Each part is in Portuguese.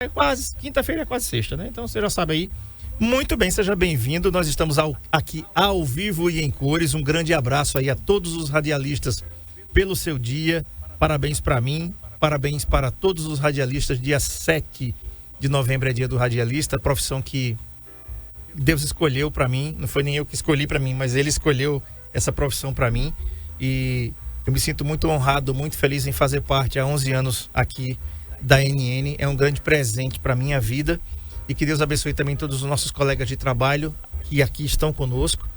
É quase, quinta-feira é quase sexta, né? Então você já sabe aí. Muito bem, seja bem-vindo. Nós estamos aqui ao vivo e em cores. Um grande abraço aí a todos os radialistas pelo seu dia. Parabéns para mim, parabéns para todos os radialistas. Dia 7 de novembro é dia do radialista, profissão que Deus escolheu para mim. Não foi nem eu que escolhi para mim, mas Ele escolheu essa profissão para mim. E eu me sinto muito honrado, muito feliz em fazer parte há 11 anos aqui da NN. É um grande presente para minha vida. E que Deus abençoe também todos os nossos colegas de trabalho que aqui estão conosco,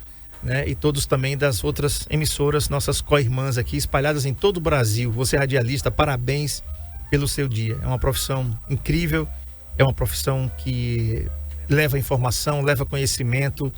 né? E todos também das outras emissoras, nossas co-irmãs aqui, espalhadas em todo o Brasil. Você radialista, parabéns pelo seu dia. É uma profissão incrível, é uma profissão que leva informação, leva conhecimento,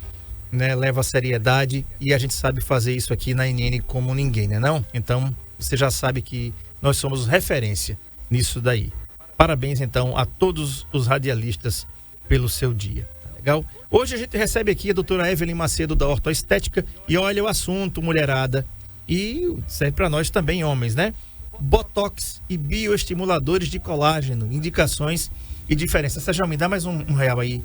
né? Leva seriedade, e a gente sabe fazer isso aqui na NN como ninguém, né não? Então, você já sabe que nós somos referência nisso daí. Parabéns, então, a todos os radialistas pelo seu dia, tá legal? Hoje a gente recebe aqui a doutora Evelyn Macedo da Ortoestética e olha o assunto, mulherada, e serve para nós também, homens, né? Botox e bioestimuladores de colágeno, indicações e diferenças. Sérgio, me dá mais um real aí,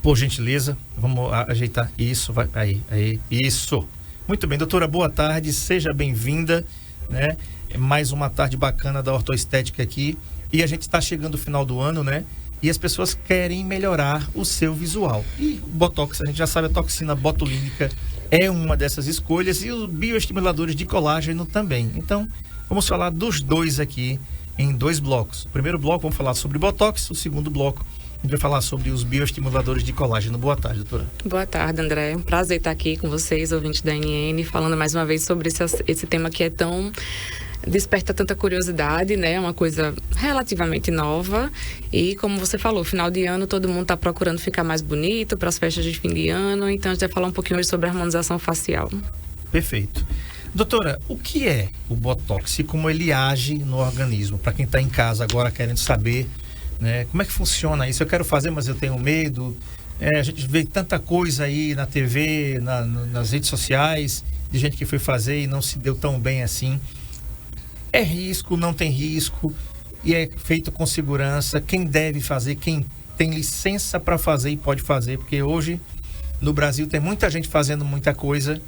por gentileza. Vamos ajeitar isso, vai aí, isso. Muito bem, doutora, boa tarde, seja bem-vinda, né? Mais uma tarde bacana da Ortoestética aqui, e a gente está chegando no final do ano, né? E as pessoas querem melhorar o seu visual. E o Botox, a gente já sabe, a toxina botulínica é uma dessas escolhas, e os bioestimuladores de colágeno também. Então, vamos falar dos dois aqui em dois blocos. O primeiro bloco vamos falar sobre Botox, o segundo bloco a gente vai falar sobre os bioestimuladores de colágeno. Boa tarde, doutora. Boa tarde, André. Prazer estar aqui com vocês, ouvintes da NN, falando mais uma vez sobre esse tema que é tão... desperta tanta curiosidade, né? É uma coisa relativamente nova. E como você falou, final de ano todo mundo está procurando ficar mais bonito para as festas de fim de ano. Então a gente vai falar um pouquinho hoje sobre a harmonização facial. Perfeito. Doutora, o que é o Botox e como ele age no organismo? Para quem está em casa agora querendo saber, né? Como é que funciona isso? Eu quero fazer, mas eu tenho medo. A gente vê tanta coisa aí na TV, nas redes sociais, de gente que foi fazer e não se deu tão bem assim. É risco, não tem risco, e é feito com segurança. Quem deve fazer, quem tem licença para fazer e pode fazer, porque hoje no Brasil tem muita gente fazendo muita coisa,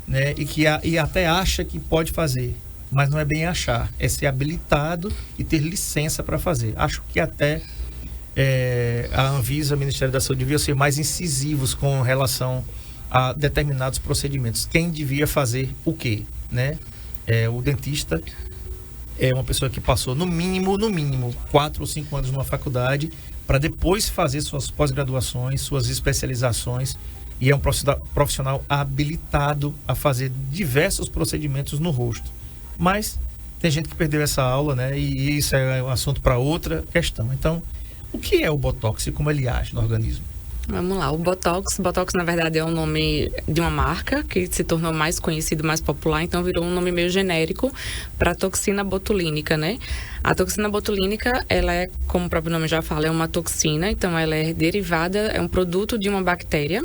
né? E até acha que pode fazer, mas não é bem achar, é ser habilitado e ter licença para fazer. Acho que até a Anvisa, o Ministério da Saúde, devia ser mais incisivos com relação a determinados procedimentos. Quem devia fazer o quê, né? O dentista é uma pessoa que passou no mínimo 4 ou 5 anos numa faculdade para depois fazer suas pós-graduações, suas especializações, e é um profissional habilitado a fazer diversos procedimentos no rosto. Mas tem gente que perdeu essa aula, né? E isso é um assunto para outra questão. Então, o que é o Botox e como ele age no organismo? Vamos lá, o Botox na verdade é um nome de uma marca que se tornou mais conhecido, mais popular, então virou um nome meio genérico para toxina botulínica, né? A toxina botulínica, ela é, como o próprio nome já fala, é uma toxina, então ela é derivada, é um produto de uma bactéria.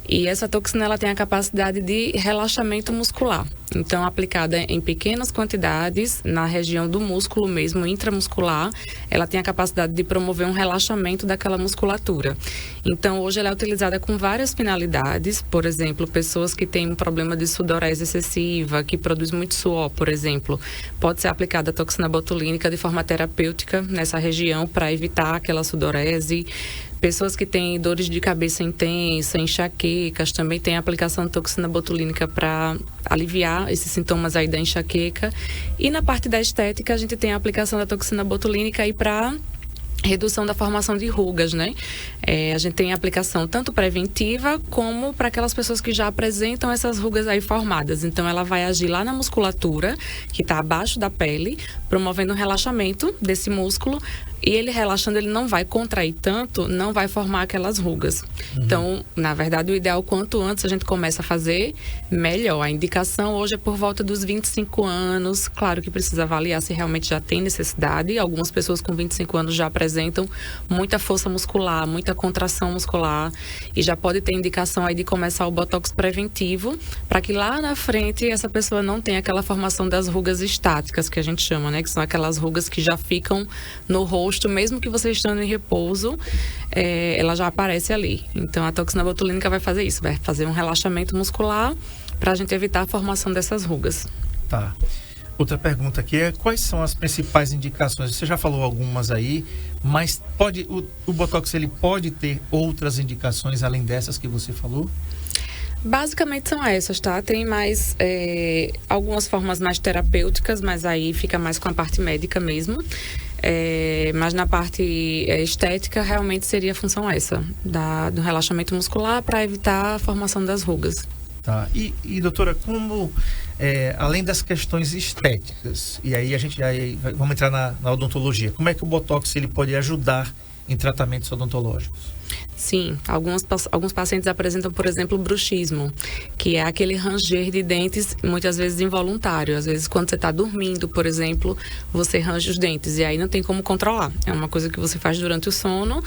E essa toxina, ela tem a capacidade de relaxamento muscular. Então, aplicada em pequenas quantidades, na região do músculo mesmo, intramuscular, ela tem a capacidade de promover um relaxamento daquela musculatura. Então, hoje ela é utilizada com várias finalidades. Por exemplo, pessoas que têm um problema de sudorese excessiva, que produz muito suor, por exemplo. Pode ser aplicada a toxina botulínica de forma terapêutica nessa região para evitar aquela sudorese. Pessoas que têm dores de cabeça intensa, enxaquecas, também tem a aplicação de toxina botulínica para aliviar esses sintomas aí da enxaqueca. E na parte da estética, a gente tem a aplicação da toxina botulínica aí para redução da formação de rugas, né? A gente tem aplicação tanto preventiva como para aquelas pessoas que já apresentam essas rugas aí formadas. Então, ela vai agir lá na musculatura, que está abaixo da pele, promovendo um relaxamento desse músculo. E ele relaxando, ele não vai contrair tanto, não vai formar aquelas rugas. Então, na verdade, o ideal, quanto antes a gente começa a fazer, melhor. A indicação hoje é por volta dos 25 anos. Claro que precisa avaliar se realmente já tem necessidade. Algumas pessoas com 25 anos já apresentam muita força muscular, muita contração muscular. E já pode ter indicação aí de começar o Botox preventivo, para que lá na frente essa pessoa não tenha aquela formação das rugas estáticas, que a gente chama, né? Que são aquelas rugas que já ficam no rosto, mesmo que você estando em repouso, ela já aparece ali. Então, a toxina botulínica vai fazer isso, vai fazer um relaxamento muscular para a gente evitar a formação dessas rugas. Tá. Outra pergunta aqui é: quais são as principais indicações? Você já falou algumas aí, mas o Botox ele pode ter outras indicações além dessas que você falou? Basicamente são essas, tá? Tem mais algumas formas mais terapêuticas, mas aí fica mais com a parte médica mesmo. Mas na parte estética, realmente seria a função essa, do relaxamento muscular para evitar a formação das rugas. Tá. E doutora, como, além das questões estéticas, e aí vamos entrar na odontologia, como é que o Botox ele pode ajudar em tratamentos odontológicos? Sim, alguns pacientes apresentam, por exemplo, bruxismo, que é aquele ranger de dentes, muitas vezes involuntário. Às vezes, quando você está dormindo, por exemplo, você range os dentes e aí não tem como controlar. É uma coisa que você faz durante o sono,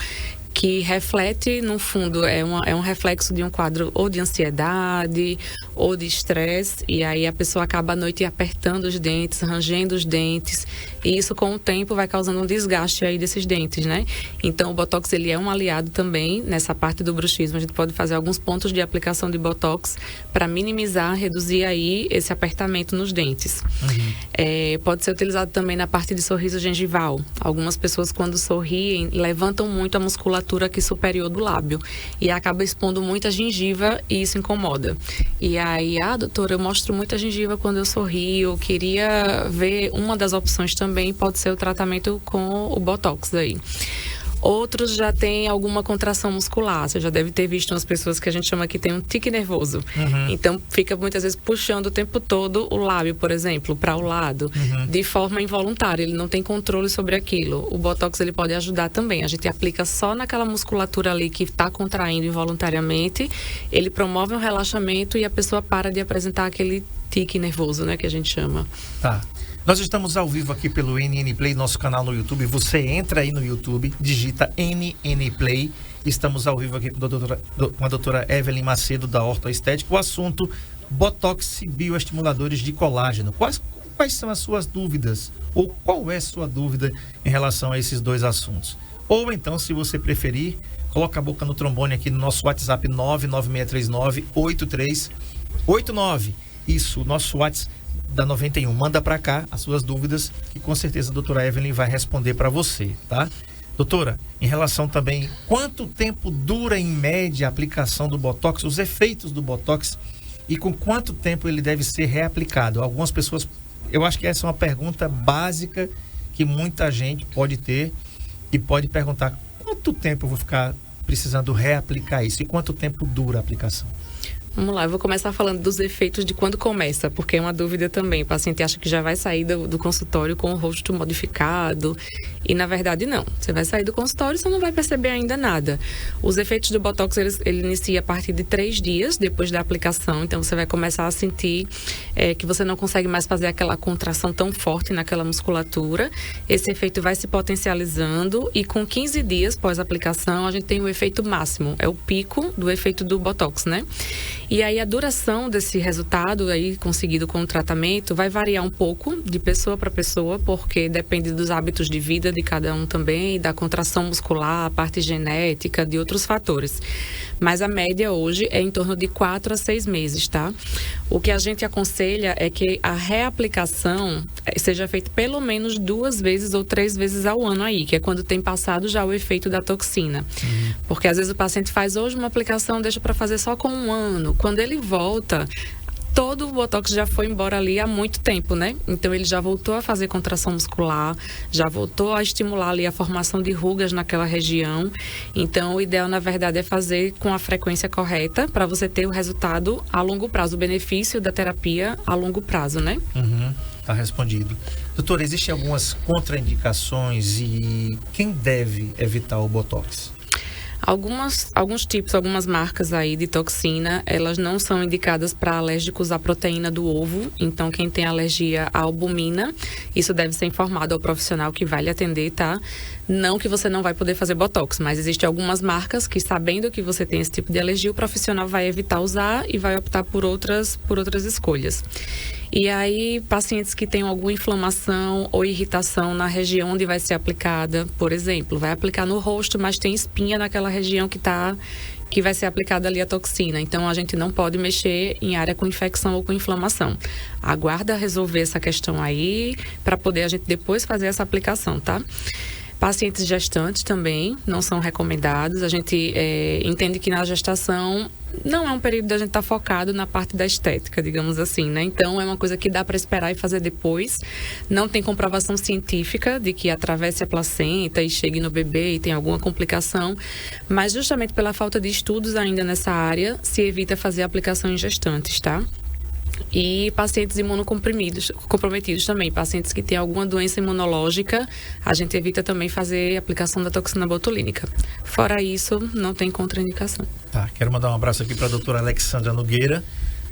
que reflete, no fundo, é um reflexo de um quadro ou de ansiedade ou de estresse, e aí a pessoa acaba à noite apertando os dentes, rangendo os dentes, e isso com o tempo vai causando um desgaste aí desses dentes, né? Então o Botox ele é um aliado também nessa parte do bruxismo. A gente pode fazer alguns pontos de aplicação de Botox para minimizar, reduzir aí esse apertamento nos dentes. Pode ser utilizado também na parte de sorriso gengival. Algumas pessoas, quando sorriem, levantam muito a musculatura aqui superior do lábio e acaba expondo muita gengiva e isso incomoda. E aí, doutora, eu mostro muita gengiva quando eu sorrio, eu queria ver, uma das opções também pode ser o tratamento com o Botox aí. Outros já têm alguma contração muscular. Você já deve ter visto umas pessoas que a gente chama que tem um tique nervoso. Então, fica muitas vezes puxando o tempo todo o lábio, por exemplo, para o lado, de forma involuntária. Ele não tem controle sobre aquilo. O Botox, ele pode ajudar também. A gente aplica só naquela musculatura ali que está contraindo involuntariamente. Ele promove um relaxamento e a pessoa para de apresentar aquele tique nervoso, né, que a gente chama. Tá. Nós estamos ao vivo aqui pelo NN Play, nosso canal no YouTube. Você entra aí no YouTube, digita NN Play. Estamos ao vivo aqui com a doutora Evelyn Macedo, da Ortoestética. O assunto: Botox e bioestimuladores de colágeno. Quais são as suas dúvidas? Ou qual é a sua dúvida em relação a esses dois assuntos? Ou então, se você preferir, coloca a boca no trombone aqui no nosso WhatsApp 99639-8389. Isso, nosso WhatsApp da 91. Manda para cá as suas dúvidas que com certeza a doutora Evelyn vai responder para você, tá? Doutora, em relação também, quanto tempo dura em média a aplicação do Botox, os efeitos do Botox, e com quanto tempo ele deve ser reaplicado? Algumas pessoas, eu acho que essa é uma pergunta básica que muita gente pode ter e pode perguntar: quanto tempo eu vou ficar precisando reaplicar isso e quanto tempo dura a aplicação? Vamos lá, eu vou começar falando dos efeitos de quando começa, porque é uma dúvida também. O paciente acha que já vai sair do consultório com o rosto modificado e, na verdade, não. Você vai sair do consultório e você não vai perceber ainda nada. Os efeitos do Botox, ele inicia a partir de 3 dias depois da aplicação. Então, você vai começar a sentir que você não consegue mais fazer aquela contração tão forte naquela musculatura. Esse efeito vai se potencializando e com 15 dias pós-aplicação, a gente tem o efeito máximo. É o pico do efeito do Botox, né? E aí a duração desse resultado aí conseguido com o tratamento vai variar um pouco de pessoa para pessoa, porque depende dos hábitos de vida de cada um também, da contração muscular, a parte genética, de outros fatores. Mas a média hoje é em torno de 4 a 6 meses, tá? O que a gente aconselha é que a reaplicação seja feita pelo menos 2 vezes ou 3 vezes ao ano aí, que é quando tem passado já o efeito da toxina. Porque às vezes o paciente faz hoje uma aplicação, deixa para fazer só com 1 ano. Quando ele volta, todo o Botox já foi embora ali há muito tempo, né? Então, ele já voltou a fazer contração muscular, já voltou a estimular ali a formação de rugas naquela região. Então, o ideal, na verdade, é fazer com a frequência correta para você ter o resultado a longo prazo, o benefício da terapia a longo prazo, né? Tá respondido. Doutora, existem algumas contraindicações e quem deve evitar o Botox? Algumas marcas aí de toxina, elas não são indicadas para alérgicos à proteína do ovo. Então, quem tem alergia à albumina, isso deve ser informado ao profissional que vai lhe atender, tá? Não que você não vai poder fazer Botox, mas existem algumas marcas que, sabendo que você tem esse tipo de alergia, o profissional vai evitar usar e vai optar por outras escolhas. E aí, pacientes que têm alguma inflamação ou irritação na região onde vai ser aplicada, por exemplo, vai aplicar no rosto, mas tem espinha naquela região que vai ser aplicada ali a toxina. Então, a gente não pode mexer em área com infecção ou com inflamação. Aguarda resolver essa questão aí, para poder a gente depois fazer essa aplicação, tá? Pacientes gestantes também não são recomendados. A gente entende que na gestação não é um período da gente estar focado na parte da estética, digamos assim, né? Então, é uma coisa que dá para esperar e fazer depois. Não tem comprovação científica de que atravesse a placenta e chegue no bebê e tem alguma complicação. Mas, justamente pela falta de estudos ainda nessa área, se evita fazer a aplicação em gestantes, tá? E pacientes imunocomprometidos também, pacientes que têm alguma doença imunológica, a gente evita também fazer a aplicação da toxina botulínica. Fora isso, não tem contraindicação. Tá, quero mandar um abraço aqui para a doutora Alexandra Nogueira,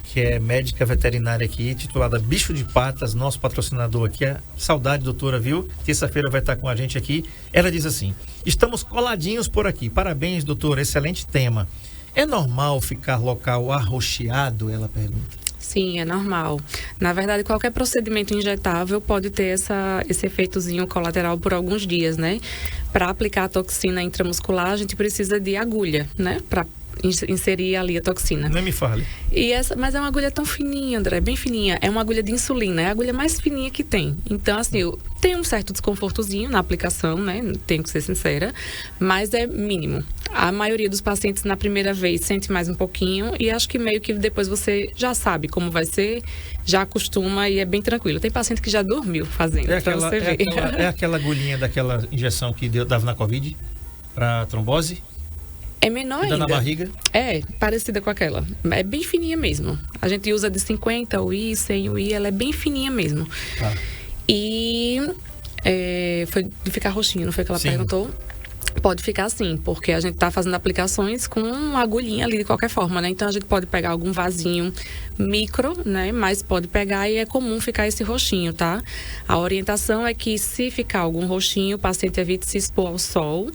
que é médica veterinária aqui, titulada Bicho de Patas, nosso patrocinador aqui. Saudade, doutora, viu? Terça-feira vai estar com a gente aqui. Ela diz assim: estamos coladinhos por aqui. Parabéns, doutora, excelente tema. É normal ficar local arroxeado? Ela pergunta. Sim, é normal. Na verdade, qualquer procedimento injetável pode ter esse efeitozinho colateral por alguns dias, né? Para aplicar a toxina intramuscular, a gente precisa de agulha, né? Para inserir ali a toxina. Nem me fale. Mas é uma agulha tão fininha, André, bem fininha. É uma agulha de insulina, é a agulha mais fininha que tem. Então, assim, tem um certo desconfortozinho na aplicação, né? Tenho que ser sincera, mas é mínimo. A maioria dos pacientes na primeira vez sente mais um pouquinho e acho que meio que depois você já sabe como vai ser, já acostuma e é bem tranquilo. Tem paciente que já dormiu fazendo, é aquela agulhinha daquela injeção que dava na Covid para trombose? É menor ainda. Na barriga? É, parecida com aquela. É bem fininha mesmo. A gente usa de 50 UI, 100 UI, ela é bem fininha mesmo. Tá. E foi de ficar roxinho, não foi que ela perguntou? Pode ficar assim, porque a gente tá fazendo aplicações com uma agulhinha ali de qualquer forma, né? Então a gente pode pegar algum vasinho micro, né? Mas pode pegar e é comum ficar esse roxinho, tá? A orientação é que se ficar algum roxinho, o paciente evite se expor ao sol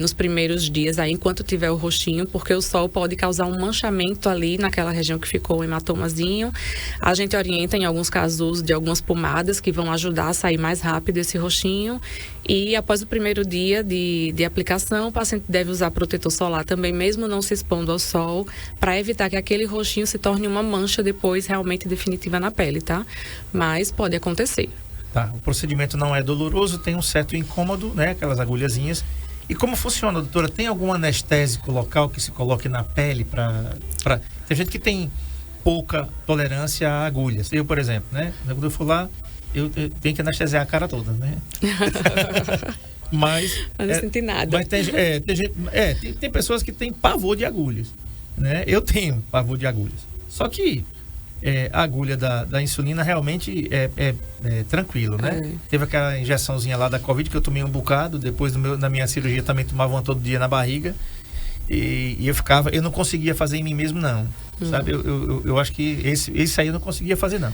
nos primeiros dias, aí enquanto tiver o roxinho, porque o sol pode causar um manchamento ali naquela região que ficou um hematomazinho. A gente orienta em alguns casos o uso de algumas pomadas que vão ajudar a sair mais rápido esse roxinho. E após o primeiro dia de aplicação, o paciente deve usar protetor solar também, mesmo não se expondo ao sol, para evitar que aquele roxinho se torne uma mancha depois realmente definitiva na pele, tá? Mas pode acontecer. Tá, o procedimento não é doloroso, tem um certo incômodo, né? Aquelas agulhazinhas. E como funciona, doutora? Tem algum anestésico local que se coloque na pele para... Tem gente que tem pouca tolerância a agulhas. Eu, por exemplo, né? Quando eu for lá, eu tenho que anestesiar a cara toda, né? Mas não senti nada. Mas tem pessoas que têm pavor de agulhas, né? Eu tenho pavor de agulhas. Só que a agulha da insulina realmente é tranquilo, né? Teve aquela injeçãozinha lá da Covid que eu tomei um bocado, depois na minha cirurgia também tomava uma todo dia na barriga e eu não conseguia fazer em mim mesmo não, sabe? Eu acho que esse aí eu não conseguia fazer não.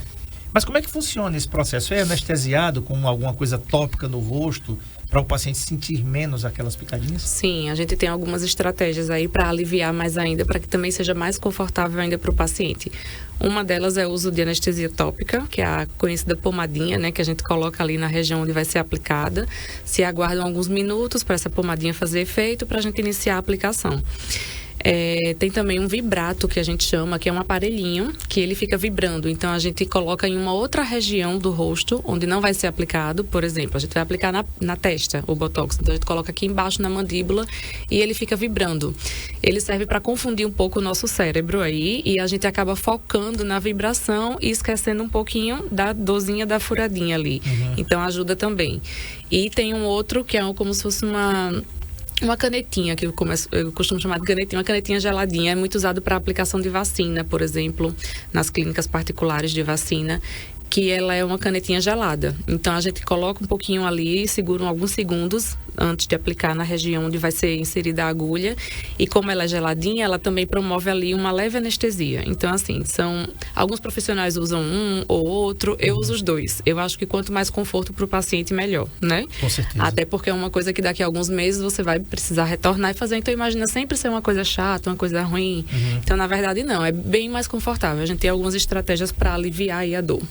Mas como é que funciona esse processo? É anestesiado com alguma coisa tópica no rosto para o paciente sentir menos aquelas picadinhas? Sim, a gente tem algumas estratégias aí para aliviar mais ainda, para que também seja mais confortável ainda para o paciente. Uma delas é o uso de anestesia tópica, que é a conhecida pomadinha, né, que a gente coloca ali na região onde vai ser aplicada. Se aguardam alguns minutos para essa pomadinha fazer efeito, para a gente iniciar a aplicação. Tem também um vibrato que a gente chama, que é um aparelhinho que ele fica vibrando. Então a gente coloca em uma outra região do rosto onde não vai ser aplicado. Por exemplo, a gente vai aplicar na testa o botox, então a gente coloca aqui embaixo na mandíbula e ele fica vibrando. Ele serve para confundir um pouco o nosso cérebro aí e a gente acaba focando na vibração e esquecendo um pouquinho da dorzinha da furadinha ali. Então ajuda também. E tem um outro que é como se fosse uma canetinha, que eu costumo chamar de canetinha, uma canetinha geladinha, é muito usado para aplicação de vacina, por exemplo, nas clínicas particulares de vacina. que ela é uma canetinha gelada. Então, a gente coloca um pouquinho ali, segura alguns segundos antes de aplicar na região onde vai ser inserida a agulha. E como ela é geladinha, ela também promove ali uma leve anestesia. Então, assim, alguns profissionais usam um ou outro, eu uso os dois. Eu acho que quanto mais conforto para o paciente, melhor, né? Com certeza. Até porque é uma coisa que daqui a alguns meses você vai precisar retornar e fazer. Então, imagina sempre ser uma coisa chata, uma coisa ruim. Então, na verdade, não. É bem mais confortável. A gente tem algumas estratégias para aliviar aí a dor.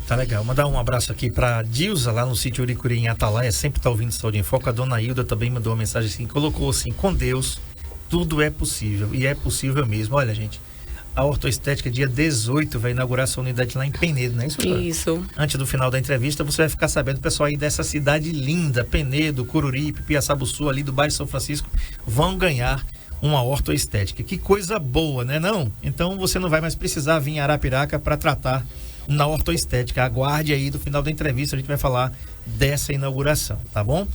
Tá legal. Mandar um abraço aqui pra Dilza, lá no sítio Uricuri, em Atalaia. Sempre tá ouvindo Saúde em Foco. A dona Hilda também mandou uma mensagem assim, colocou assim: com Deus, tudo é possível. E é possível mesmo. Olha, gente, a Ortoestética, dia 18, vai inaugurar sua unidade lá em Penedo, não é isso, doutora? Isso. Antes do final da entrevista, você vai ficar sabendo, pessoal aí dessa cidade linda, Penedo, Coruripe, Piaçabuçu, ali do bairro São Francisco, vão ganhar uma ortoestética. Que coisa boa, né, não? Então você não vai mais precisar vir em Arapiraca para tratar na ortoestética. Aguarde aí, do final da entrevista a gente vai falar dessa inauguração, tá bom?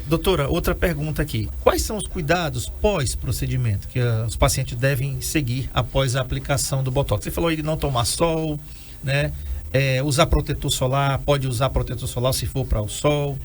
Doutora, outra pergunta aqui. Quais são os cuidados pós-procedimento que os pacientes devem seguir após a aplicação do Botox? Você falou aí de não tomar sol, né? Usar protetor solar, pode usar protetor solar se for para o sol.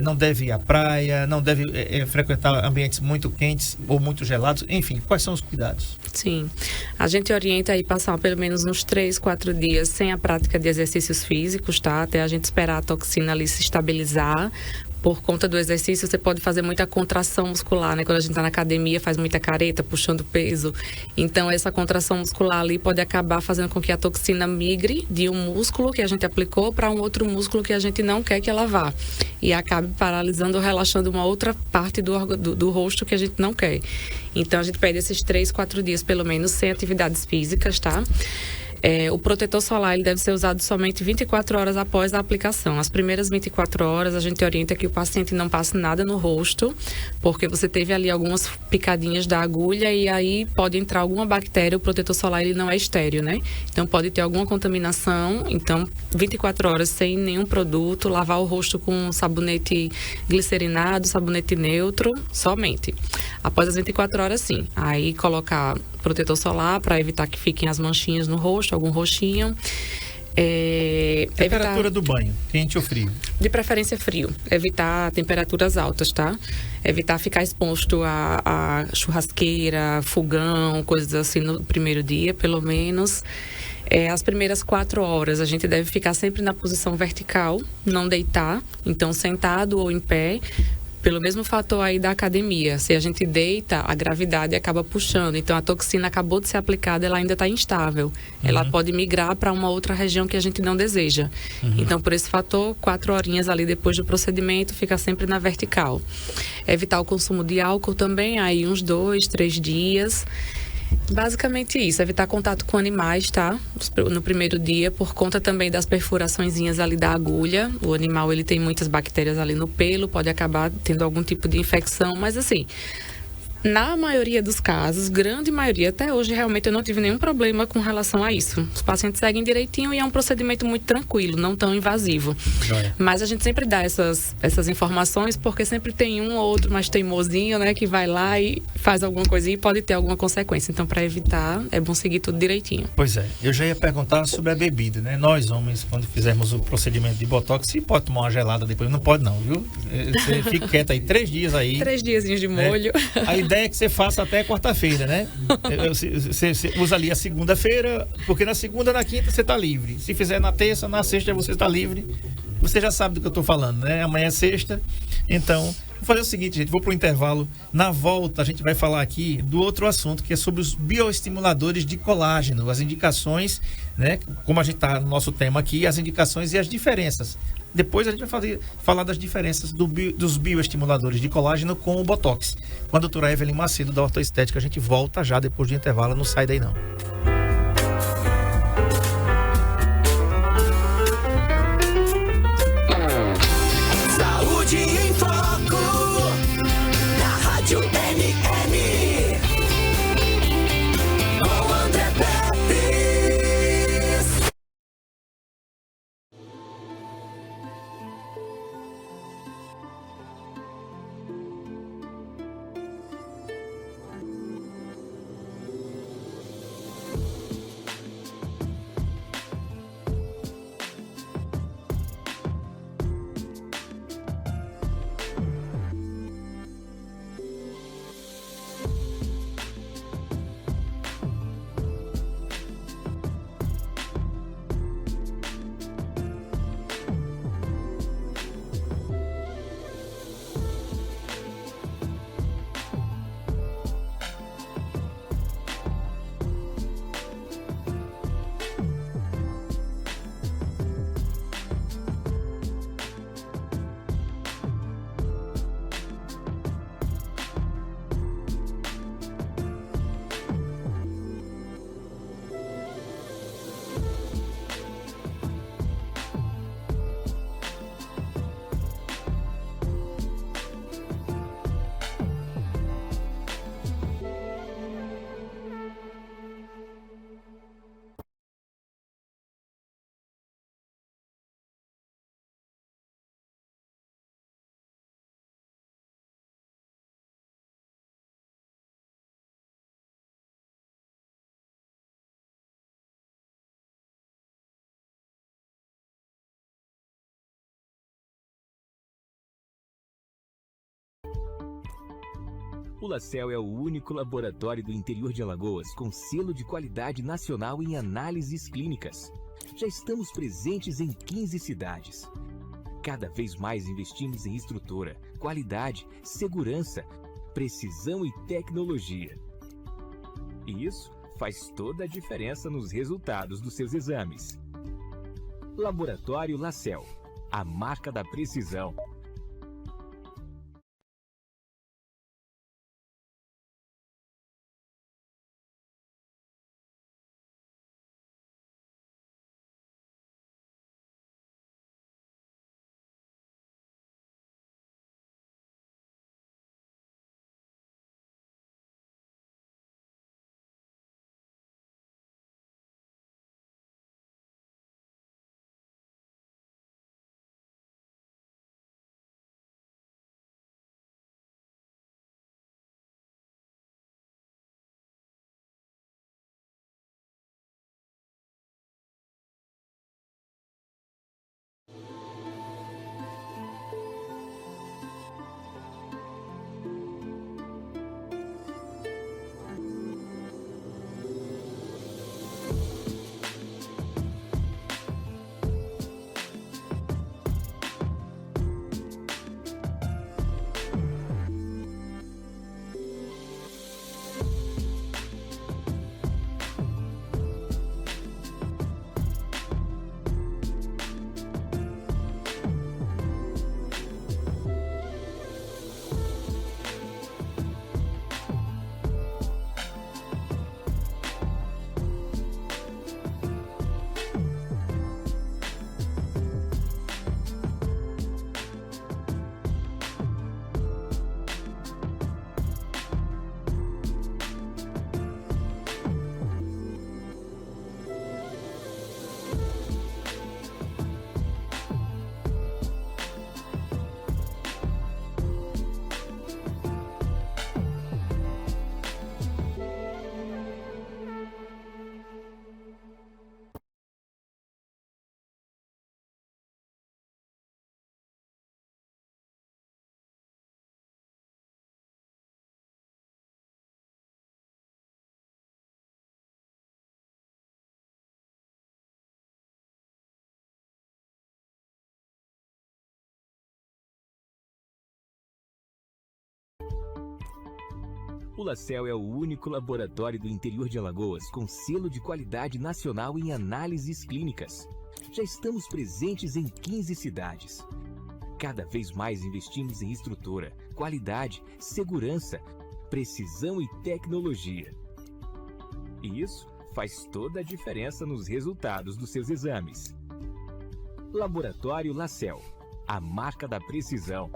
Não deve ir à praia, não deve frequentar ambientes muito quentes ou muito gelados. Enfim, quais são os cuidados? Sim. A gente orienta aí passar pelo menos uns 3, 4 dias sem a prática de exercícios físicos, tá? Até a gente esperar a toxina ali se estabilizar. Por conta do exercício, você pode fazer muita contração muscular, né? Quando a gente tá na academia, faz muita careta, puxando peso. Então, essa contração muscular ali pode acabar fazendo com que a toxina migre de um músculo que a gente aplicou para um outro músculo que a gente não quer que ela vá. E acabe paralisando ou relaxando uma outra parte do rosto que a gente não quer. Então, a gente pede esses 3, 4 dias, pelo menos, sem atividades físicas, tá? O protetor solar ele deve ser usado somente 24 horas após a aplicação. As primeiras 24 horas a gente orienta que o paciente não passe nada no rosto, porque você teve ali algumas picadinhas da agulha e aí pode entrar alguma bactéria. O protetor solar ele não é estéril, né? Então pode ter alguma contaminação. Então 24 horas sem nenhum produto, lavar o rosto com sabonete glicerinado, sabonete neutro, somente. Após as 24 horas, sim. Aí colocar protetor solar para evitar que fiquem as manchinhas no rosto, algum roxinho. Temperatura do banho, quente ou frio? De preferência frio. Evitar temperaturas altas, tá? Evitar ficar exposto a churrasqueira, fogão, coisas assim no primeiro dia, pelo menos. As primeiras 4 horas a gente deve ficar sempre na posição vertical, não deitar. Então, sentado ou em pé. Pelo mesmo fator aí da academia. Se a gente deita, a gravidade acaba puxando. Então, a toxina acabou de ser aplicada, ela ainda está instável. Ela pode migrar para uma outra região que a gente não deseja. Então, por esse fator, 4 horinhas ali depois do procedimento, fica sempre na vertical. Evitar o consumo de álcool também, aí uns 2, 3 dias. Basicamente isso, evitar contato com animais, tá? No primeiro dia, por conta também das perfuraçõezinhas ali da agulha. O animal, ele tem muitas bactérias ali no pelo, pode acabar tendo algum tipo de infecção, mas assim, na maioria dos casos, grande maioria, até hoje realmente eu não tive nenhum problema com relação a isso. Os pacientes seguem direitinho e é um procedimento muito tranquilo, não tão invasivo. Joia. Mas a gente sempre dá essas informações porque sempre tem um ou outro mais teimosinho, né, que vai lá e faz alguma coisinha e pode ter alguma consequência. Então, para evitar, é bom seguir tudo direitinho. Pois é, eu já ia perguntar sobre a bebida, né? Nós, homens, quando fizermos o procedimento de Botox, se pode tomar uma gelada depois, não pode não, viu? Você fica quieto aí 3 dias aí. 3 diazinhos de molho. A ideia é que você faça até quarta-feira, né? Você usa ali a segunda-feira, porque na segunda, na quinta você tá livre. Se fizer na terça, na sexta você está livre. Você já sabe do que eu tô falando, né? Amanhã é sexta. Então, vou fazer o seguinte, gente, vou pro intervalo. Na volta, a gente vai falar aqui do outro assunto, que é sobre os bioestimuladores de colágeno, as indicações, né? Como a gente tá no nosso tema aqui, as indicações e as diferenças. Depois a gente vai falar das diferenças dos bioestimuladores de colágeno com o Botox. Com a doutora Evelyn Macedo, da Ortoestética, a gente volta já depois do intervalo, não sai daí não. Saúde em Foco, na Rádio NN, com André Pepe. O LaCell é o único laboratório do interior de Alagoas com selo de qualidade nacional em análises clínicas. Já estamos presentes em 15 cidades. Cada vez mais investimos em estrutura, qualidade, segurança, precisão e tecnologia. E isso faz toda a diferença nos resultados dos seus exames. Laboratório LaCell, a marca da precisão. O LaCell é o único laboratório do interior de Alagoas com selo de qualidade nacional em análises clínicas. Já estamos presentes em 15 cidades. Cada vez mais investimos em estrutura, qualidade, segurança, precisão e tecnologia. E isso faz toda a diferença nos resultados dos seus exames. Laboratório LaCell, a marca da precisão.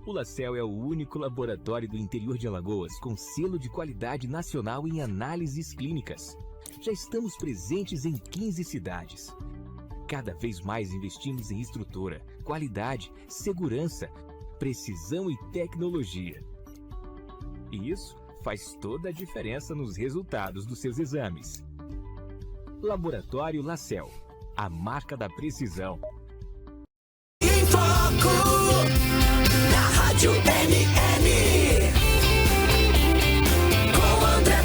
O LaCell é o único laboratório do interior de Alagoas com selo de qualidade nacional em análises clínicas. Já estamos presentes em 15 cidades. Cada vez mais investimos em estrutura, qualidade, segurança, precisão e tecnologia. E isso faz toda a diferença nos resultados dos seus exames. Laboratório LaCell, a marca da precisão. Em Foco, na Rádio NN, com André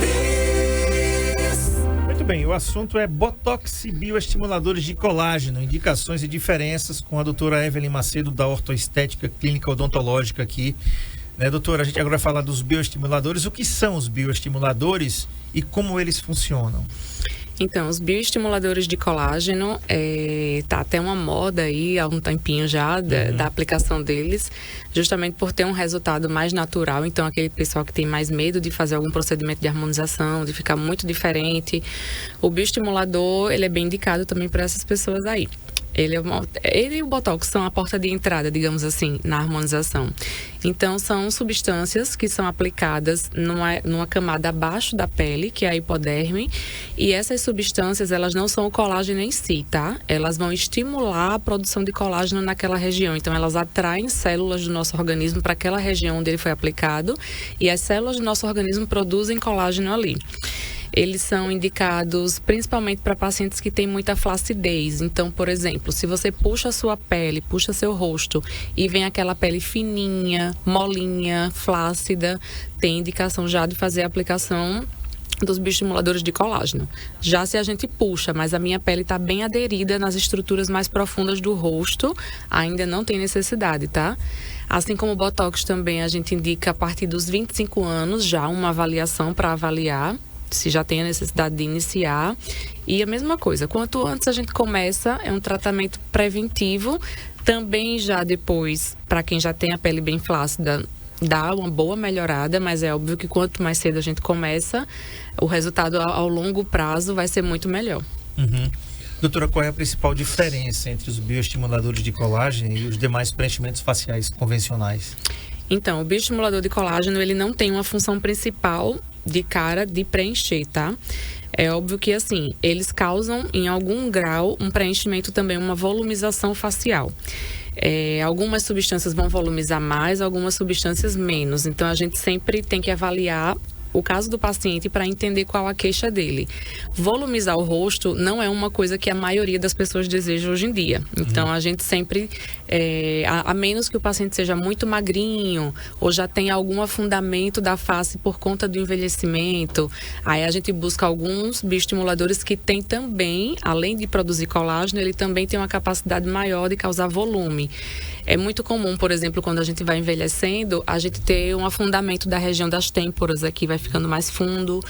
Pepes. Muito bem, o assunto é Botox e bioestimuladores de colágeno, indicações e diferenças, com a doutora Evelyn Macedo, da Ortoestética Clínica Odontológica aqui. Né, doutora, a gente agora vai falar dos bioestimuladores. O que são os bioestimuladores e como eles funcionam? Então, os bioestimuladores de colágeno, tá até uma moda aí há um tempinho já da aplicação deles, justamente por ter um resultado mais natural. Então, aquele pessoal que tem mais medo de fazer algum procedimento de harmonização, de ficar muito diferente, o bioestimulador, ele é bem indicado também para essas pessoas aí. Ele e o Botox são a porta de entrada, digamos assim, na harmonização. Então, são substâncias que são aplicadas numa camada abaixo da pele, que é a hipoderme, e essas substâncias, elas não são o colágeno em si, tá? Elas vão estimular a produção de colágeno naquela região. Então, elas atraem células do nosso organismo para aquela região onde ele foi aplicado, e as células do nosso organismo produzem colágeno ali. Eles são indicados principalmente para pacientes que têm muita flacidez. Então, por exemplo, se você puxa a sua pele, puxa seu rosto e vem aquela pele fininha, molinha, flácida, tem indicação já de fazer a aplicação dos bioestimuladores de colágeno. Já se a gente puxa, mas a minha pele está bem aderida nas estruturas mais profundas do rosto, ainda não tem necessidade, tá? Assim como o Botox também, a gente indica a partir dos 25 anos já uma avaliação para avaliar se já tem a necessidade de iniciar. E a mesma coisa, quanto antes a gente começa, é um tratamento preventivo. Também já depois, para quem já tem a pele bem flácida, dá uma boa melhorada, mas é óbvio que quanto mais cedo a gente começa, o resultado ao longo prazo vai ser muito melhor. Doutora, qual é a principal diferença entre os bioestimuladores de colágeno e os demais preenchimentos faciais convencionais? Então, o bioestimulador de colágeno, ele não tem uma função principal de cara de preencher, tá? É óbvio que, assim, eles causam, em algum grau, um preenchimento também, uma volumização facial. Algumas substâncias vão volumizar mais, algumas substâncias menos. Então, a gente sempre tem que avaliar o caso do paciente para entender qual a queixa dele. Volumizar o rosto não é uma coisa que a maioria das pessoas deseja hoje em dia. Então, a gente sempre, a menos que o paciente seja muito magrinho ou já tenha algum afundamento da face por conta do envelhecimento, aí a gente busca alguns bioestimuladores que tem também, além de produzir colágeno, ele também tem uma capacidade maior de causar volume. É muito comum, por exemplo, quando a gente vai envelhecendo, a gente ter um afundamento da região das têmporas, aqui vai ficando mais fundo,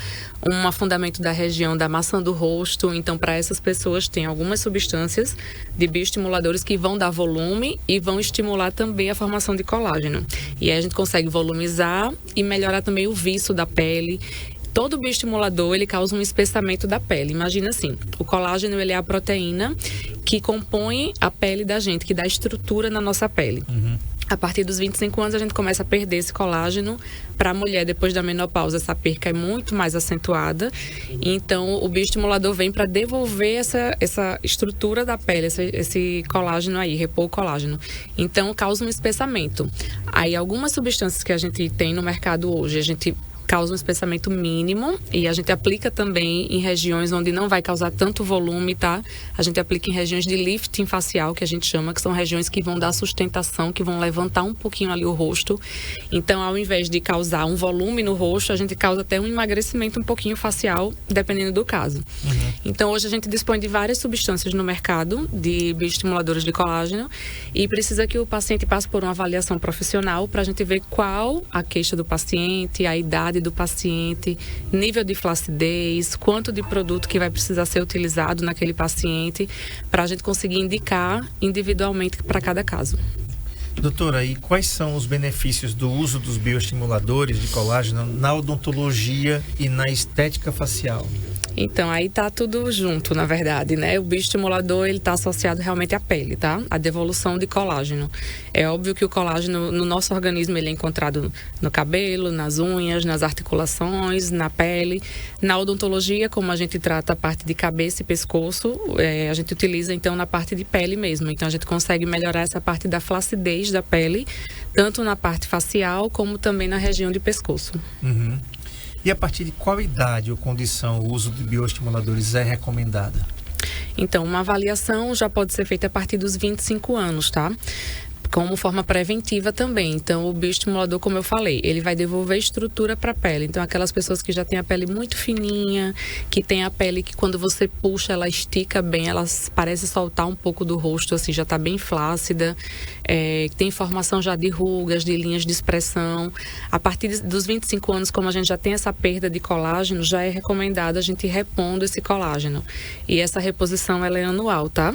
um afundamento da região da maçã do rosto. Então, para essas pessoas, tem algumas substâncias de bioestimuladores que vão dar volume e vão estimular também a formação de colágeno. E aí a gente consegue volumizar e melhorar também o viço da pele. Todo bioestimulador, ele causa um espessamento da pele. Imagina assim, o colágeno, ele é a proteína que compõe a pele da gente, que dá estrutura na nossa pele. A partir dos 25 anos, a gente começa a perder esse colágeno. Para a mulher, depois da menopausa, essa perca é muito mais acentuada. Então, o bioestimulador vem para devolver essa estrutura da pele, esse colágeno aí, repor o colágeno. Então, causa um espessamento. Aí, algumas substâncias que a gente tem no mercado hoje, a gente causa um espessamento mínimo e a gente aplica também em regiões onde não vai causar tanto volume, tá? A gente aplica em regiões de lifting facial, que a gente chama, que são regiões que vão dar sustentação, que vão levantar um pouquinho ali o rosto. Então, ao invés de causar um volume no rosto, a gente causa até um emagrecimento um pouquinho facial, dependendo do caso. Então, hoje a gente dispõe de várias substâncias no mercado de bioestimuladores de colágeno e precisa que o paciente passe por uma avaliação profissional para a gente ver qual a queixa do paciente, a idade do paciente, nível de flacidez, quanto de produto que vai precisar ser utilizado naquele paciente, para a gente conseguir indicar individualmente para cada caso. Doutora, e quais são os benefícios do uso dos bioestimuladores de colágeno na odontologia e na estética facial? Então, aí tá tudo junto, na verdade, né? O bioestimulador, ele tá associado realmente à pele, tá? A devolução de colágeno. É óbvio que o colágeno no nosso organismo, ele é encontrado no cabelo, nas unhas, nas articulações, na pele. Na odontologia, como a gente trata a parte de cabeça e pescoço, a gente utiliza, então, na parte de pele mesmo. Então, a gente consegue melhorar essa parte da flacidez da pele, tanto na parte facial, como também na região de pescoço. Uhum. E a partir de qual idade ou condição o uso de bioestimuladores é recomendada? Então, uma avaliação já pode ser feita a partir dos 25 anos, tá? Como forma preventiva também. Então, o bioestimulador, como eu falei, ele vai devolver estrutura para a pele. Então, aquelas pessoas que já têm a pele muito fininha, que tem a pele que quando você puxa, ela estica bem, ela parece soltar um pouco do rosto, assim, já está bem flácida, tem formação já de rugas, de linhas de expressão. A partir dos 25 anos, como a gente já tem essa perda de colágeno, já é recomendado a gente ir repondo esse colágeno. E essa reposição, ela é anual, tá?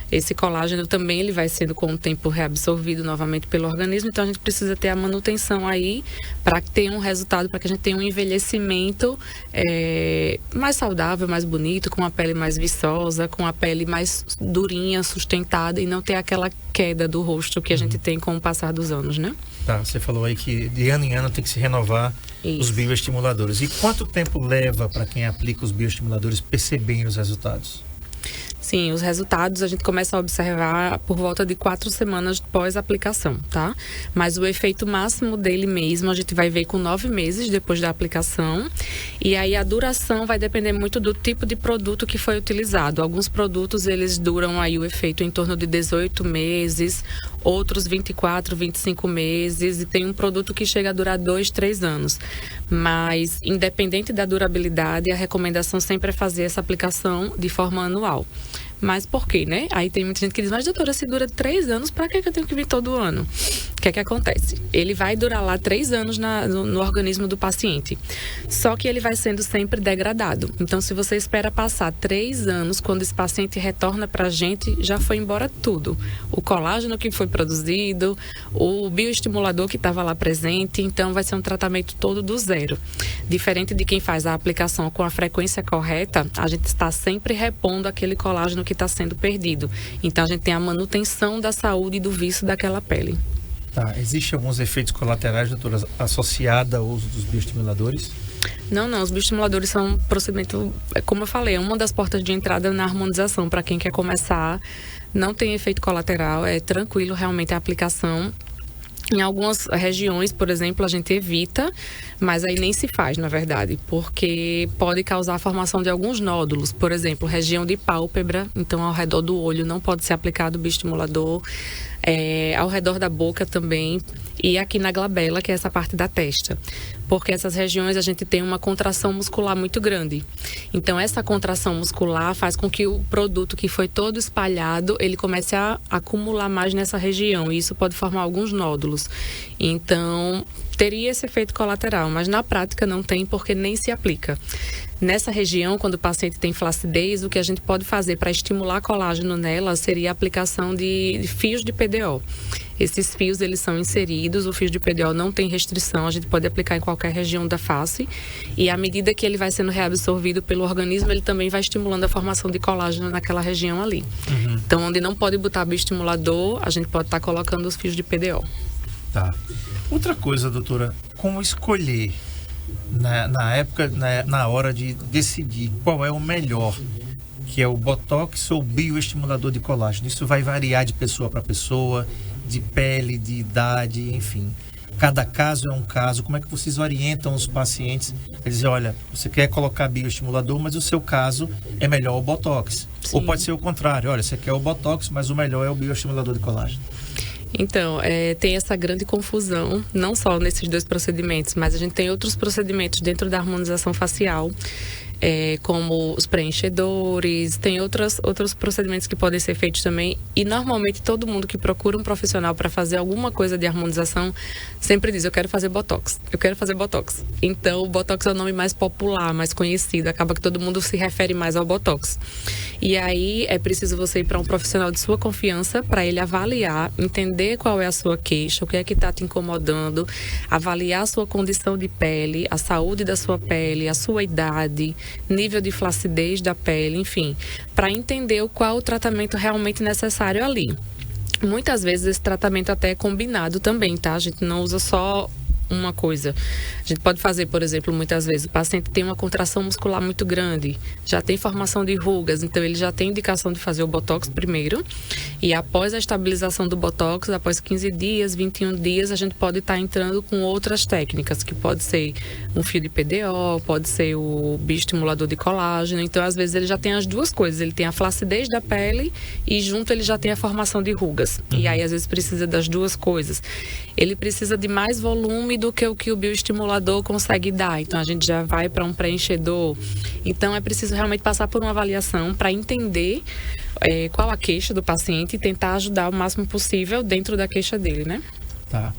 Esse colágeno também, ele vai sendo com o tempo reabsorvido novamente pelo organismo, então a gente precisa ter a manutenção aí para ter um resultado, para que a gente tenha um envelhecimento mais saudável, mais bonito, com a pele mais viçosa, com a pele mais durinha, sustentada e não ter aquela queda do rosto que a gente tem com o passar dos anos, né? Tá, você falou aí que de ano em ano tem que se renovar os bioestimuladores. E quanto tempo leva para quem aplica os bioestimuladores perceberem os resultados? Sim, os resultados a gente começa a observar por volta de 4 semanas pós-aplicação, tá? Mas o efeito máximo dele mesmo a gente vai ver com 9 meses depois da aplicação. E aí a duração vai depender muito do tipo de produto que foi utilizado. Alguns produtos, eles duram aí o efeito em torno de 18 meses, outros 24, 25 meses. E tem um produto que chega a durar 2, 3 anos. Mas, independente da durabilidade, a recomendação sempre é fazer essa aplicação de forma anual. Mas por quê, né? Aí tem muita gente que diz, mas doutora, se dura 3 anos, pra que eu tenho que vir todo ano? O que é que acontece? Ele vai durar lá 3 anos no organismo do paciente. Só que ele vai sendo sempre degradado. Então, se você espera passar 3 anos, quando esse paciente retorna pra gente, já foi embora tudo. O colágeno que foi produzido, o bioestimulador que estava lá presente, então vai ser um tratamento todo do zero. Diferente de quem faz a aplicação com a frequência correta, a gente está sempre repondo aquele colágeno que está sendo perdido. Então, a gente tem a manutenção da saúde e do vício daquela pele. Tá, existem alguns efeitos colaterais, doutora, associados ao uso dos bioestimuladores? Não, os bioestimuladores são um procedimento, como eu falei, é uma das portas de entrada na harmonização. Para quem quer começar, não tem efeito colateral, é tranquilo realmente a aplicação. Em algumas regiões, por exemplo, a gente evita, mas aí nem se faz, na verdade, porque pode causar a formação de alguns nódulos. Por exemplo, região de pálpebra, então ao redor do olho não pode ser aplicado o bioestimulador, ao redor da boca também, e aqui na glabela, que é essa parte da testa. Porque essas regiões a gente tem uma contração muscular muito grande. Então, essa contração muscular faz com que o produto que foi todo espalhado, ele comece a acumular mais nessa região. E isso pode formar alguns nódulos. Então, teria esse efeito colateral, mas na prática não tem porque nem se aplica. Nessa região, quando o paciente tem flacidez, o que a gente pode fazer para estimular colágeno nela seria a aplicação de fios de PDO. Esses fios, eles são inseridos, o fio de PDO não tem restrição, a gente pode aplicar em qualquer região da face. E à medida que ele vai sendo reabsorvido pelo organismo, ele também vai estimulando a formação de colágeno naquela região ali. Uhum. Então, onde não pode botar bioestimulador, a gente pode estar colocando os fios de PDO. Tá. Outra coisa, doutora, como escolher na época, na hora de decidir qual é o melhor, que é o Botox ou o bioestimulador de colágeno? Isso vai variar de pessoa para pessoa, de pele, de idade, enfim. Cada caso é um caso. Como é que vocês orientam os pacientes? Eles dizem, olha, você quer colocar bioestimulador, mas o seu caso é melhor o Botox. Sim. Ou pode ser o contrário, olha, você quer o Botox, mas o melhor é o bioestimulador de colágeno. Então, tem essa grande confusão, não só nesses 2 procedimentos, mas a gente tem outros procedimentos dentro da harmonização facial, como os preenchedores, tem outros procedimentos que podem ser feitos também. E normalmente todo mundo que procura um profissional para fazer alguma coisa de harmonização sempre diz, eu quero fazer Botox. Então o Botox é o nome mais popular, mais conhecido, acaba que todo mundo se refere mais ao Botox. E aí é preciso você ir para um profissional de sua confiança para ele avaliar, entender qual é a sua queixa, o que é que está te incomodando, avaliar a sua condição de pele, a saúde da sua pele, a sua idade, nível de flacidez da pele, enfim, para entender qual o tratamento realmente necessário ali. Muitas vezes esse tratamento até é combinado também, tá? A gente não usa só uma coisa. A gente pode fazer, por exemplo, muitas vezes o paciente tem uma contração muscular muito grande, já tem formação de rugas, então ele já tem indicação de fazer o Botox primeiro, e após a estabilização do Botox, após 15 dias, 21 dias, a gente pode estar entrando com outras técnicas, que pode ser um fio de PDO, pode ser o bioestimulador de colágeno. Então, às vezes, ele já tem as duas coisas, ele tem a flacidez da pele e junto ele já tem a formação de rugas. E aí, às vezes, precisa das duas coisas. Ele precisa de mais volume do que o bioestimulador consegue dar. Então, a gente já vai para um preenchedor. Então, é preciso realmente passar por uma avaliação para entender qual a queixa do paciente e tentar ajudar o máximo possível dentro da queixa dele, né? Tá.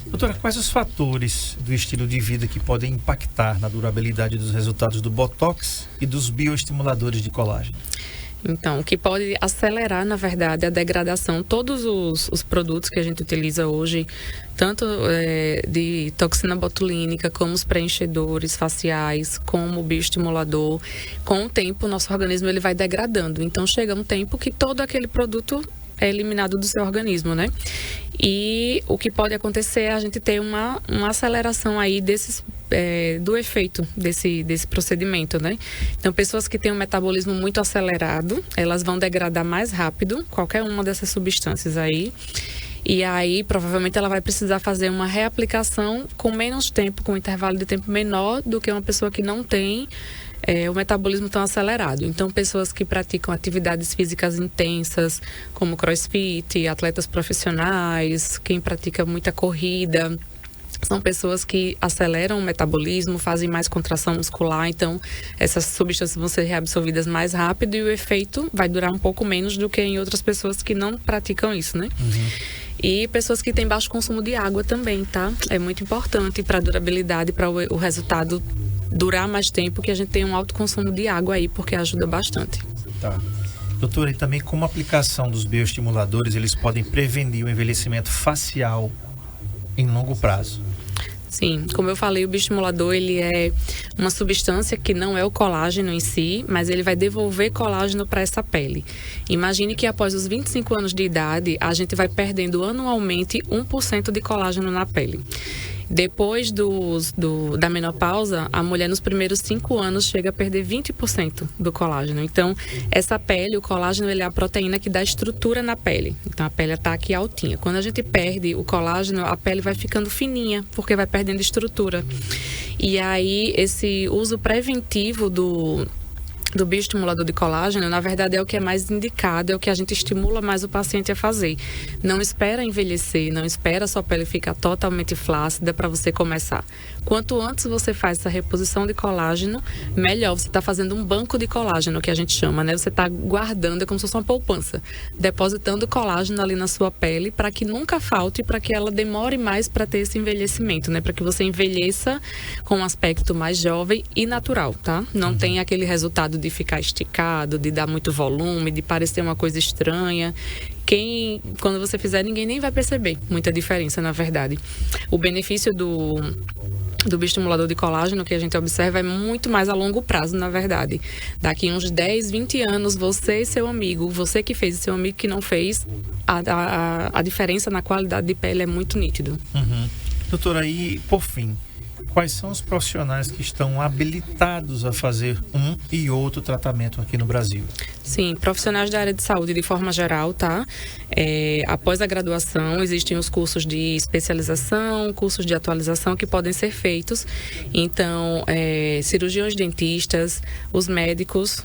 Doutora, quais os fatores do estilo de vida que podem impactar na durabilidade dos resultados do Botox e dos bioestimuladores de colágeno? Então, o que pode acelerar, na verdade, a degradação, todos os produtos que a gente utiliza hoje, tanto de toxina botulínica, como os preenchedores faciais, como o bioestimulador, com o tempo, o nosso organismo ele vai degradando. Então, chega um tempo que todo aquele produto é eliminado do seu organismo, né? E o que pode acontecer é a gente ter uma aceleração aí do efeito desse procedimento, né? Então, pessoas que têm um metabolismo muito acelerado, elas vão degradar mais rápido qualquer uma dessas substâncias aí. E aí, provavelmente, ela vai precisar fazer uma reaplicação com menos tempo, com um intervalo de tempo menor do que uma pessoa que não tem o metabolismo tão acelerado. Então, pessoas que praticam atividades físicas intensas, como crossfit, atletas profissionais, quem pratica muita corrida, são pessoas que aceleram o metabolismo, fazem mais contração muscular, então essas substâncias vão ser reabsorvidas mais rápido e o efeito vai durar um pouco menos do que em outras pessoas que não praticam isso, né? E pessoas que têm baixo consumo de água também, tá? É muito importante para a durabilidade, para o resultado durar mais tempo, que a gente tem um alto consumo de água aí, porque ajuda bastante. Tá. Doutora, e também como a aplicação dos bioestimuladores, eles podem prevenir o envelhecimento facial em longo prazo? Sim, como eu falei, o bioestimulador ele é uma substância que não é o colágeno em si, mas ele vai devolver colágeno para essa pele. Imagine que após os 25 anos de idade, a gente vai perdendo anualmente 1% de colágeno na pele. Depois da menopausa, a mulher nos primeiros 5 anos chega a perder 20% do colágeno. Então, essa pele, o colágeno, ele é a proteína que dá estrutura na pele. Então, a pele está aqui altinha. Quando a gente perde o colágeno, a pele vai ficando fininha, porque vai perdendo estrutura. E aí, esse uso preventivo do bioestimulador de colágeno, na verdade, é o que é mais indicado, é o que a gente estimula mais o paciente a fazer. Não espera envelhecer, não espera a sua pele ficar totalmente flácida para você começar. Quanto antes você faz essa reposição de colágeno, melhor. Você está fazendo um banco de colágeno, que a gente chama, né? Você está guardando, é como se fosse uma poupança, depositando colágeno ali na sua pele para que nunca falte, para que ela demore mais para ter esse envelhecimento, né? Para que você envelheça com um aspecto mais jovem e natural, tá? Não tem aquele resultado de ficar esticado, de dar muito volume, de parecer uma coisa estranha. Quando você fizer, ninguém nem vai perceber muita diferença, na verdade. O benefício do bioestimulador de colágeno que a gente observa é muito mais a longo prazo, na verdade. Daqui uns 10, 20 anos, você e seu amigo, você que fez e seu amigo que não fez, a diferença na qualidade de pele é muito nítido. Doutora, e por fim, quais são os profissionais que estão habilitados a fazer um e outro tratamento aqui no Brasil? Sim, profissionais da área de saúde de forma geral, tá? Após a graduação, existem os cursos de especialização, cursos de atualização que podem ser feitos. Então, cirurgiões dentistas, os médicos,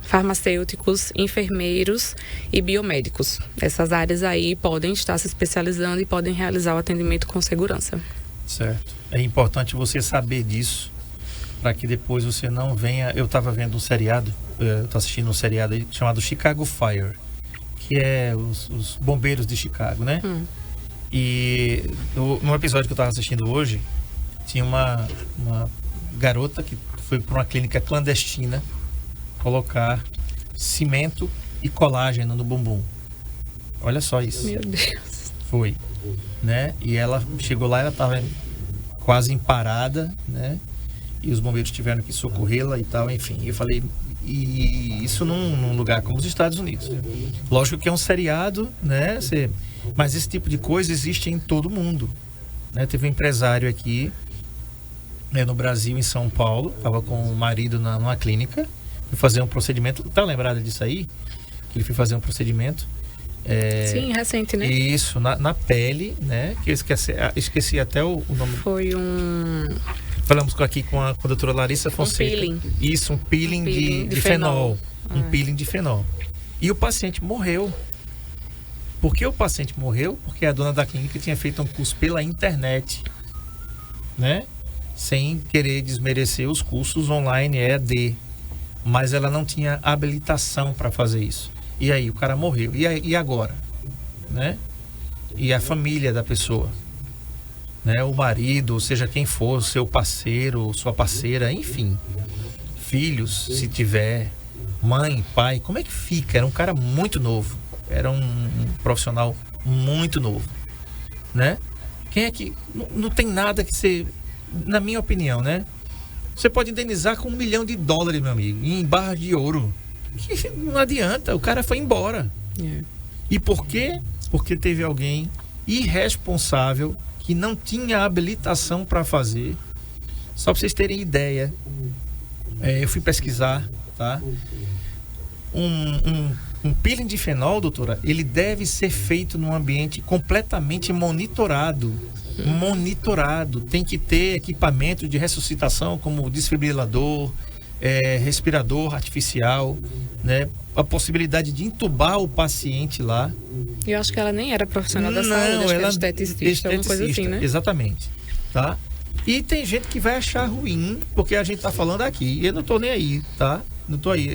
farmacêuticos, enfermeiros e biomédicos. Essas áreas aí podem estar se especializando e podem realizar o atendimento com segurança. Certo. É importante você saber disso, para que depois você não venha... Eu estava vendo um seriado, eu estou assistindo um seriado aí chamado Chicago Fire, que é os bombeiros de Chicago, né? E no episódio que eu estava assistindo hoje, tinha uma garota que foi para uma clínica clandestina colocar cimento e colágeno no bumbum. Olha só isso. Meu Deus. Foi, né? E ela chegou lá, ela estava quase emparada, né? e os bombeiros tiveram que socorrê-la e tal, enfim. Eu falei, e isso num lugar como os Estados Unidos. Lógico que é um seriado, né? Mas esse tipo de coisa existe em todo mundo, né? Teve um empresário aqui, no Brasil, em São Paulo, estava com o marido numa clínica, foi fazer um procedimento. Tá lembrada disso aí? Que ele foi fazer um procedimento. Sim, recente, né? Isso, na pele, né? Que eu esqueci até o nome. Foi um... Falamos aqui com a doutora Larissa Fonseca. peeling. Isso, um peeling de fenol. Um peeling de fenol. E o paciente morreu. Por que o paciente morreu? Porque a dona da clínica tinha feito um curso pela internet, né? Sem querer desmerecer os cursos online EAD. Mas ela não tinha habilitação para fazer isso. E aí, o cara morreu. E agora? Né? E a família da pessoa? Né? O marido, seja quem for, seu parceiro, sua parceira, enfim. Filhos, se tiver. Mãe, pai, como é que fica? Era um cara muito novo. Era um profissional muito novo. Né? Quem é que... Não tem nada que você... Na minha opinião, né? Você pode indenizar com $1 milhão, meu amigo, em barras de ouro. Que não adianta, o cara foi embora. E por quê? Porque teve alguém irresponsável que não tinha habilitação para fazer. Só para vocês terem ideia, eu fui pesquisar, tá? Um peeling de fenol, doutora, ele deve ser feito num ambiente completamente monitorado. Tem que ter equipamento de ressuscitação como desfibrilador, respirador artificial, né? A possibilidade de entubar o paciente lá. Eu acho que ela nem era profissional da saúde, acho que era esteticista, alguma coisa assim, né? Exatamente, tá? E tem gente que vai achar ruim, porque a gente tá falando aqui, e eu não tô nem aí, tá? Não tô aí,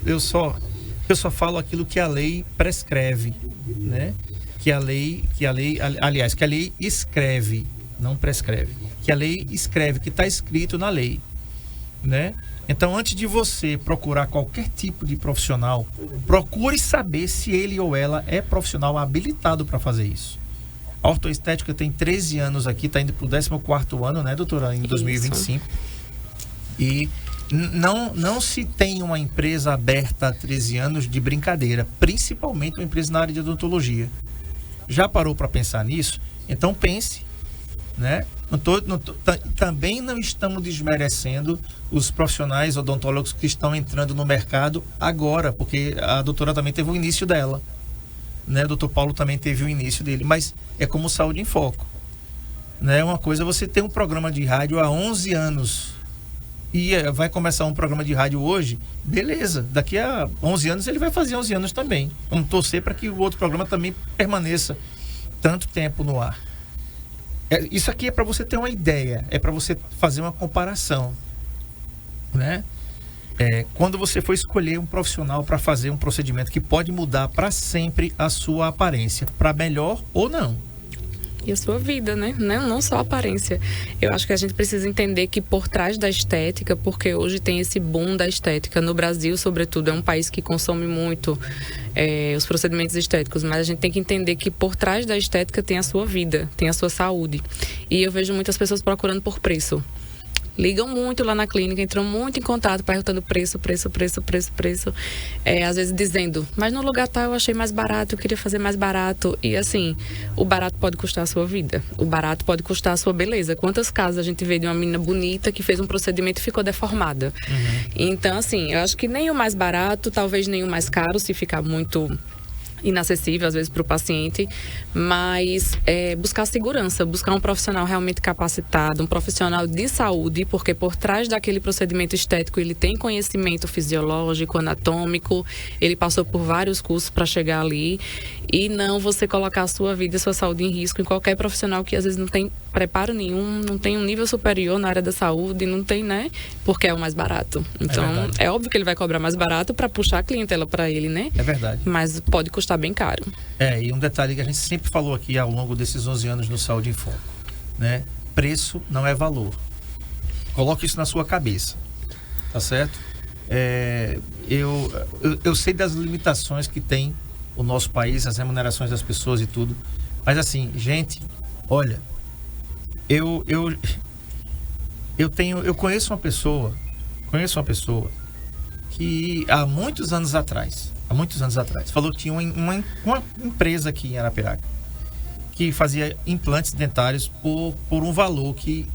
eu só falo aquilo que a lei prescreve, né? Que a lei escreve, não prescreve. Que a lei escreve, que está escrito na lei, né? Então, antes de você procurar qualquer tipo de profissional, procure saber se ele ou ela é profissional habilitado para fazer isso. A ortoestética tem 13 anos aqui, está indo para o 14º ano, né, doutora? Em 2025. E não se tem uma empresa aberta há 13 anos de brincadeira, principalmente uma empresa na área de odontologia. Já parou para pensar nisso? Então pense, né? Também não estamos desmerecendo os profissionais odontólogos que estão entrando no mercado agora, porque a doutora também teve o início dela, né? O doutor Paulo também teve o início dele, mas é como Saúde em Foco, né? Uma coisa é você ter um programa de rádio há 11 anos e vai começar um programa de rádio hoje, beleza, daqui a 11 anos ele vai fazer 11 anos também. Vamos torcer para que o outro programa também permaneça tanto tempo no ar. Isso aqui é para você ter uma ideia, é para você fazer uma comparação, né? Quando você for escolher um profissional para fazer um procedimento que pode mudar para sempre a sua aparência, para melhor ou não. E a sua vida, né? Não só a aparência. Eu acho que a gente precisa entender que por trás da estética, porque hoje tem esse boom da estética no Brasil, sobretudo, é um país que consome muito os procedimentos estéticos, mas a gente tem que entender que por trás da estética tem a sua vida, tem a sua saúde. E eu vejo muitas pessoas procurando por preço. Ligam muito lá na clínica, entram muito em contato, perguntando preço. Às vezes dizendo, mas no lugar tal eu achei mais barato, eu queria fazer mais barato. E assim, o barato pode custar a sua vida. O barato pode custar a sua beleza. Quantas casos a gente vê de uma menina bonita que fez um procedimento e ficou deformada? Então, assim, eu acho que nem o mais barato, talvez nem o mais caro, se ficar muito inacessível, às vezes, para o paciente, mas buscar segurança, buscar um profissional realmente capacitado, um profissional de saúde, porque por trás daquele procedimento estético ele tem conhecimento fisiológico, anatômico, ele passou por vários cursos para chegar ali, e não você colocar a sua vida e a sua saúde em risco em qualquer profissional que às vezes não tem preparo nenhum, não tem um nível superior na área da saúde, não tem, né? Porque é o mais barato. Então, é óbvio que ele vai cobrar mais barato para puxar a clientela para ele, né? É verdade. Mas pode custar bem caro. E um detalhe que a gente sempre falou aqui ao longo desses 11 anos no Saúde em Foco, né? Preço não é valor. Coloque isso na sua cabeça, tá certo? Eu sei das limitações que tem o nosso país, as remunerações das pessoas e tudo, mas assim, gente, olha, Eu conheço uma pessoa que há muitos anos atrás, falou que tinha uma empresa aqui em Arapiraca que fazia implantes dentários por um valor que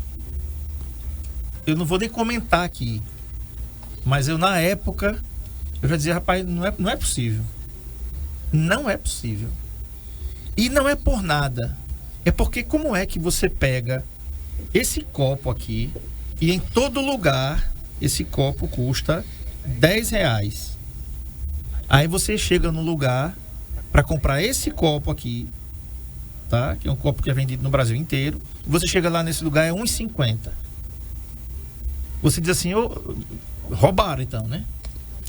eu não vou nem comentar aqui, mas eu na época eu já dizia, rapaz, não é possível. Não é possível. E não é por nada. É porque como é que você pega esse copo aqui e em todo lugar esse copo custa R$10. Aí você chega no lugar para comprar esse copo aqui, tá? Que é um copo que é vendido no Brasil inteiro. Você chega lá nesse lugar é R$1,50. Você diz assim, roubaram então, né?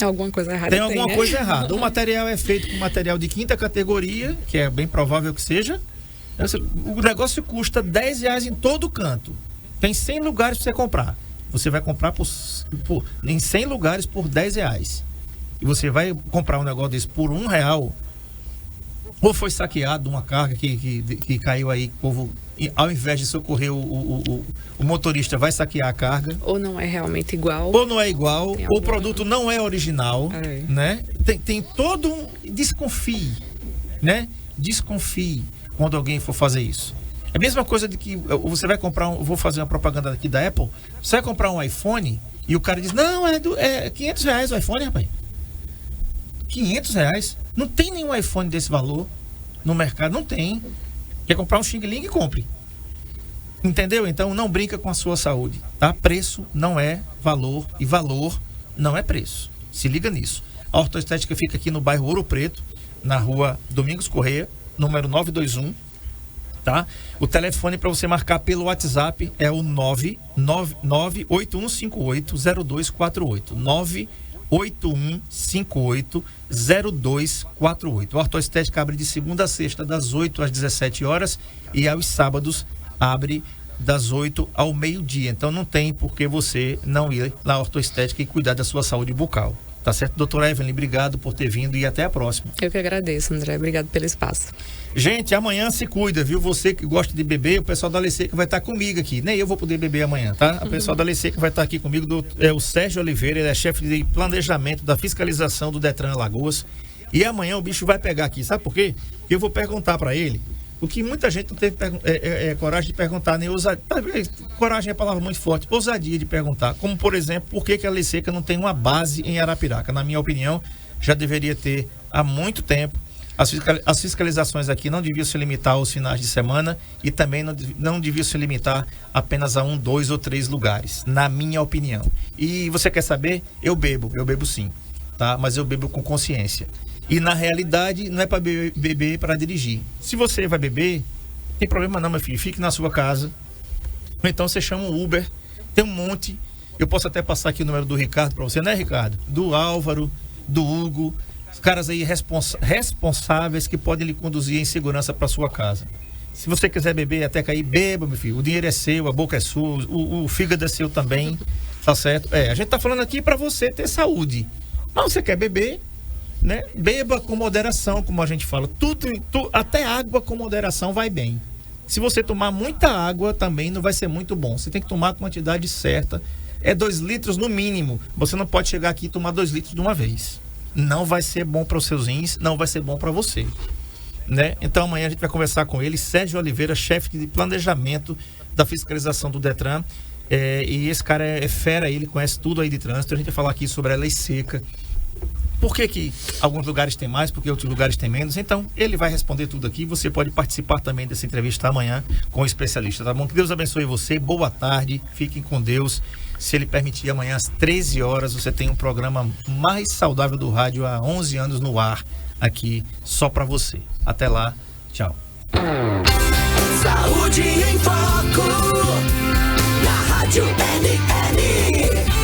Alguma coisa errada. Tem alguma coisa errada. O material é feito com material de 5ª categoria, que é bem provável que seja. O negócio custa R$10 em todo canto. Tem 100 lugares para você comprar. Você vai comprar em 100 lugares por R$10. E você vai comprar um negócio desse por R$1. Ou foi saqueado uma carga que caiu aí, o povo, ao invés de socorrer o motorista, vai saquear a carga. Ou não é realmente igual. Ou não é igual, ou o produto não é original, né? Tem todo um... Desconfie, né? Desconfie quando alguém for fazer isso. É a mesma coisa de que você vai comprar, vou fazer uma propaganda aqui da Apple, você vai comprar um iPhone e o cara diz, não, é R$500 o iPhone, rapaz. R$500? Não tem nenhum iPhone desse valor no mercado, não tem. Quer comprar um Xing Ling, compre. Entendeu? Então não brinca com a sua saúde, tá? Preço não é valor e valor não é preço. Se liga nisso. A Ortoestética fica aqui no bairro Ouro Preto, na rua Domingos Correia, número 921, tá? O telefone para você marcar pelo WhatsApp é o 981580248. 981580248. A Ortoestética abre de segunda a sexta, das 8 às 17 horas, e aos sábados abre das 8 ao meio-dia. Então não tem por que você não ir na Ortoestética e cuidar da sua saúde bucal. Tá certo, doutora Evelyn? Obrigado por ter vindo e até a próxima. Eu que agradeço, André. Obrigado pelo espaço. Gente, amanhã se cuida, viu? Você que gosta de beber, o pessoal da Lececa vai estar comigo aqui. Nem eu vou poder beber amanhã, tá? O pessoal da Lececa vai estar aqui comigo, o Sérgio Oliveira, ele é chefe de planejamento da fiscalização do Detran Alagoas. E amanhã o bicho vai pegar aqui, sabe por quê? Eu vou perguntar para ele o que muita gente não teve coragem de perguntar, nem ousadia. Coragem é a palavra muito forte, ousadia de perguntar. Como, por exemplo, por que a Lececa não tem uma base em Arapiraca? Na minha opinião, já deveria ter há muito tempo. As fiscalizações aqui não deviam se limitar aos finais de semana e também não deviam se limitar apenas a 1, 2 ou 3 lugares, na minha opinião. E você quer saber? Eu bebo sim, tá? Mas eu bebo com consciência. E na realidade não é para beber para dirigir. Se você vai beber, tem problema não, meu filho. Fique na sua casa. Ou então você chama um Uber. Tem um monte. Eu posso até passar aqui o número do Ricardo para você, né, Ricardo? Do Álvaro, do Hugo. Os caras aí responsáveis que podem lhe conduzir em segurança para sua casa. Se você quiser beber até cair, beba, meu filho. O dinheiro é seu, a boca é sua, o fígado é seu também. Tá certo? A gente tá falando aqui para você ter saúde. Mas você quer beber, né? Beba com moderação, como a gente fala. Até água com moderação vai bem. Se você tomar muita água também não vai ser muito bom. Você tem que tomar a quantidade certa. É 2 litros no mínimo. Você não pode chegar aqui e tomar 2 litros de uma vez. Não vai ser bom para os seus rins, não vai ser bom para você, né? Então amanhã a gente vai conversar com ele, Sérgio Oliveira, chefe de planejamento da fiscalização do Detran. E esse cara é fera, ele conhece tudo aí de trânsito. A gente vai falar aqui sobre a lei seca. Por que alguns lugares têm mais, por que outros lugares têm menos? Então, ele vai responder tudo aqui. Você pode participar também dessa entrevista amanhã com o especialista, tá bom? Que Deus abençoe você. Boa tarde. Fiquem com Deus. Se ele permitir, amanhã às 13 horas você tem um programa mais saudável do rádio há 11 anos no ar, aqui só para você. Até lá. Tchau. Saúde em Foco, na Rádio NN.